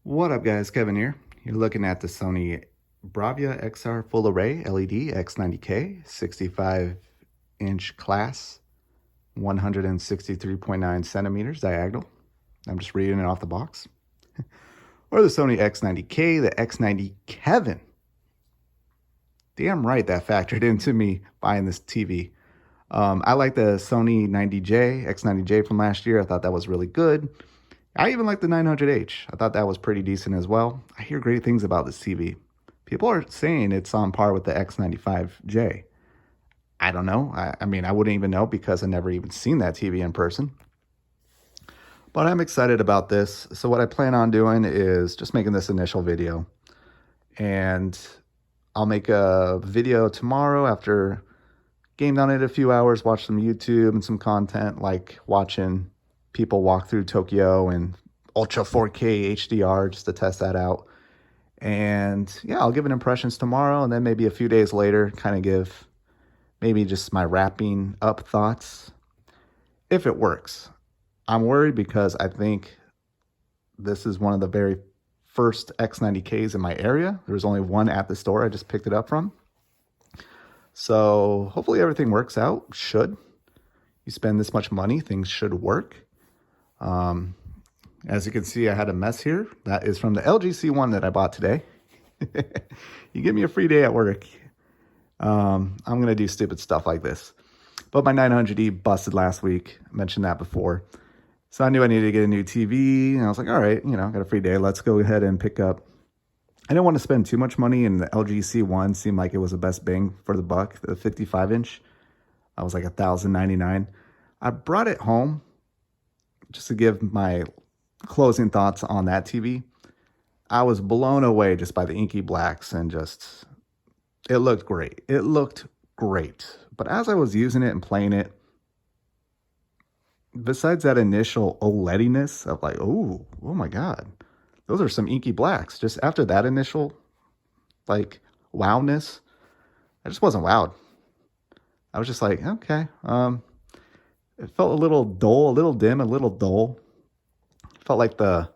What up guys, Kevin here. You're looking at the Sony Bravia XR Full Array LED X90K 65-inch class, 163.9 centimeters diagonal. I'm just reading it off the box. Or the Sony X90K, the X90 Kevin. Damn right that factored into me buying this TV. I like the Sony 90J, X90J from last year. I thought that was really good. I even like the 900H. I thought that was pretty decent as well. I hear great things about this TV. People are saying it's on par with the X95J. I don't know. I mean, I wouldn't even know because I never even seen that TV in person. But I'm excited about this. So what I plan on doing is just making this initial video. And I'll make a video tomorrow after gamed on it a few hours, watch some YouTube and some content like watching people walk through Tokyo and Ultra 4K HDR just to test that out. And yeah, I'll give it impressions tomorrow, and then maybe a few days later kind of give maybe just my wrapping up thoughts if it works. I'm worried because I think this is one of the very first X90Ks in my area. There's only one at the store I just picked it up from. So hopefully everything works out. Should. You spend this much money, things should work. As you can see, I had a mess here. That is from the LG C1 that I bought today. You give me a free day at work. I'm going to do stupid stuff like this. But my 900E busted last week. I mentioned that before. So I knew I needed to get a new TV. And I was like, all right, I got a free day. Let's go ahead and pick up. I didn't want to spend too much money, and the LG C1 seemed like it was the best bang for the buck. The 55-inch. I was like $1,099. I brought it home just to give my closing thoughts on that TV. I was blown away just by the inky blacks, and just, it looked great. It looked great. But as I was using it and playing it, besides that initial OLEDiness of like, oh my God, those are some inky blacks. Just after that initial like wowness, I just wasn't wowed. I was just like, okay. It felt a little dull, a little dim, a little dull. It felt like the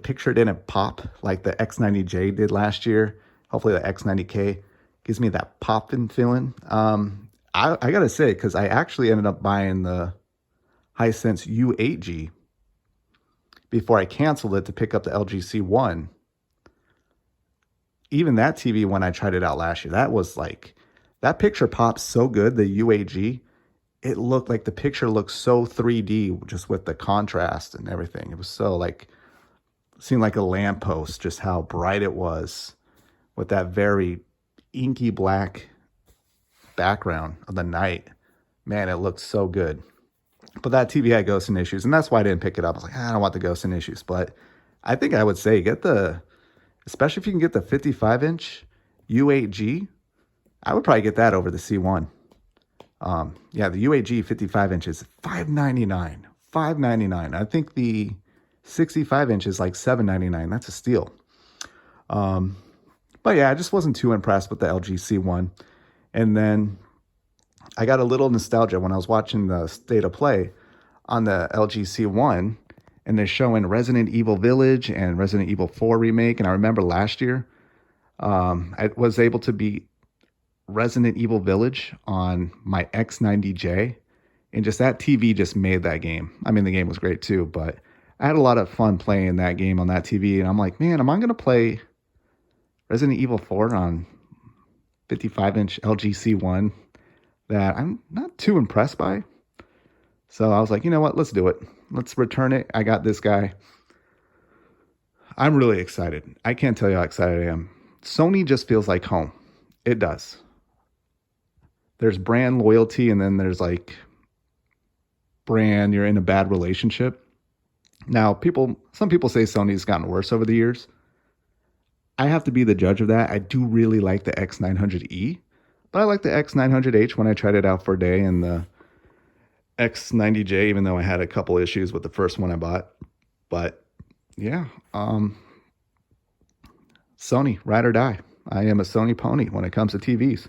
picture didn't pop like the X90J did last year. Hopefully the X90K gives me that popping feeling. I gotta say, because I actually ended up buying the Hisense U8G before I canceled it to pick up the LG C1. Even that TV, when I tried it out last year, that was like, that picture popped so good, the U8G. It looked like the picture looked so 3D just with the contrast and everything. It was so like, seemed like a lamppost, just how bright it was with that very inky black background of the night. Man, it looked so good. But that TV had ghosting issues, and that's why I didn't pick it up. I was like, I don't want the ghosting issues. But I think I would say especially if you can get the 55-inch U8G, I would probably get that over the C1. Yeah, the UAG 55 inches, $599. $599. I think the 65 inch is like $799. That's a steal. But yeah, I just wasn't too impressed with the LG C1. And then I got a little nostalgia when I was watching the State of Play on the LG C1, and they're showing Resident Evil Village and Resident Evil 4 remake. And I remember last year, I was able to beat Resident Evil Village on my X90J, and just that TV just made that game. I mean, the game was great too, but I had a lot of fun playing that game on that TV, and I'm like, man, am I going to play Resident Evil 4 on 55-inch LG C1 that I'm not too impressed by? So I was like, you know what, let's do it. Let's return it. I got this guy. I'm really excited. I can't tell you how excited I am. Sony just feels like home. It does. There's brand loyalty, and then there's like brand, you're in a bad relationship. Now, some people say Sony's gotten worse over the years. I have to be the judge of that. I do really like the X900E, but I like the X900H when I tried it out for a day, and the X90J, even though I had a couple issues with the first one I bought. But yeah, Sony, ride or die. I am a Sony pony when it comes to TVs.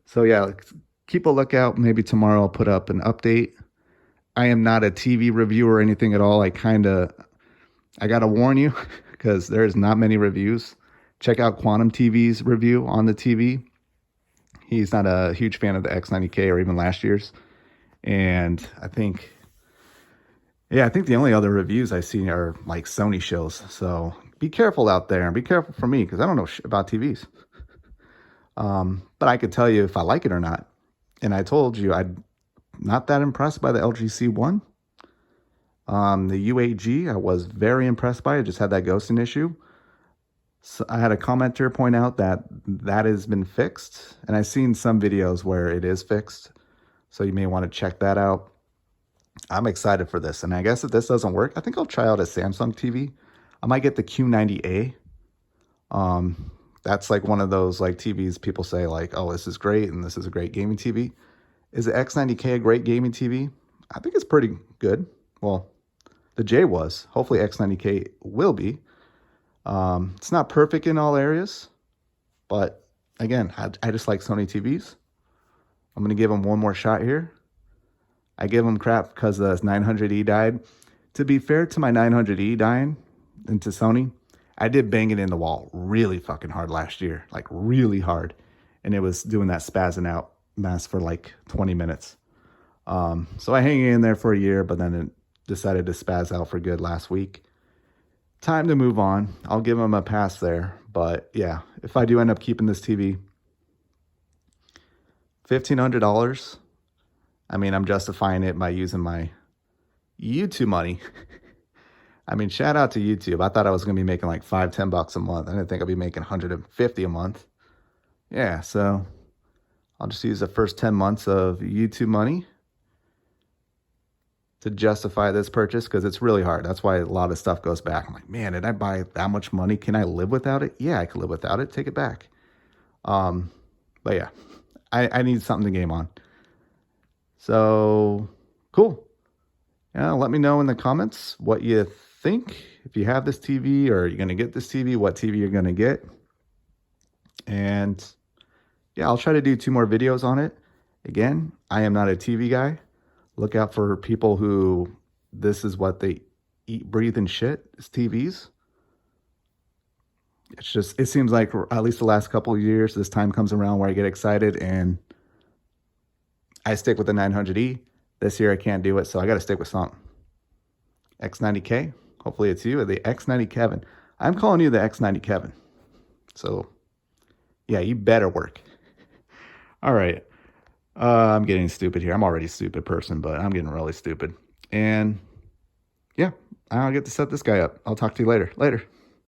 So yeah, keep a lookout. Maybe tomorrow I'll put up an update. I am not a TV reviewer or anything at all. I kind of I got to warn you because there's not many reviews. Check out Quantum TV's review on the TV. He's not a huge fan of the X90K or even last year's. And I think the only other reviews I see are like Sony shows. So be careful out there and be careful for me because I don't know about TVs. But I could tell you if I like it or not. And I told you I'm not that impressed by the LG C1. The U8G, I was very impressed by it. Just had that ghosting issue. So I had a commenter point out that that has been fixed. And I've seen some videos where it is fixed. So you may want to check that out. I'm excited for this. And I guess if this doesn't work, I think I'll try out a Samsung TV. I might get the Q90A. That's like one of those like TVs people say like, oh, this is great and this is a great gaming TV. Is the X90K a great gaming TV? I think it's pretty good. Well, the J was. Hopefully X90K will be. It's not perfect in all areas, but again, I just like Sony TVs. I'm going to give them one more shot here. I give them crap because the 900E died. To be fair to my 900E dying and to Sony, I did bang it in the wall really fucking hard last year, like really hard. And it was doing that spazzing out mess for like 20 minutes. So I hang in there for a year, but then it decided to spaz out for good last week. Time to move on. I'll give them a pass there. But yeah, if I do end up keeping this TV, $1,500. I mean, I'm justifying it by using my YouTube money. I mean, shout out to YouTube. I thought I was going to be making like $5-10 a month. I didn't think I'd be making 150 a month. Yeah, so I'll just use the first 10 months of YouTube money to justify this purchase because it's really hard. That's why a lot of stuff goes back. I'm like, man, did I buy that much money? Can I live without it? Yeah, I can live without it. Take it back. But yeah, I need something to game on. So cool. Yeah, let me know in the comments what you think. If you have this TV or you're going to get this TV, what TV you're going to get. And yeah, I'll try to do 2 more videos on it. Again, I am not a TV guy. Look out for people who this is what they eat, breathe, and shit is TVs. It's just, it seems like at least the last couple of years, this time comes around where I get excited and I stick with the 900E. This year I can't do it, so I got to stick with something. X90K, hopefully it's you, or the X90 Kevin. I'm calling you the X90 Kevin. So yeah, you better work. All right. I'm getting stupid here. I'm already a stupid person, but I'm getting really stupid. And yeah, I'll get to set this guy up. I'll talk to you later. Later.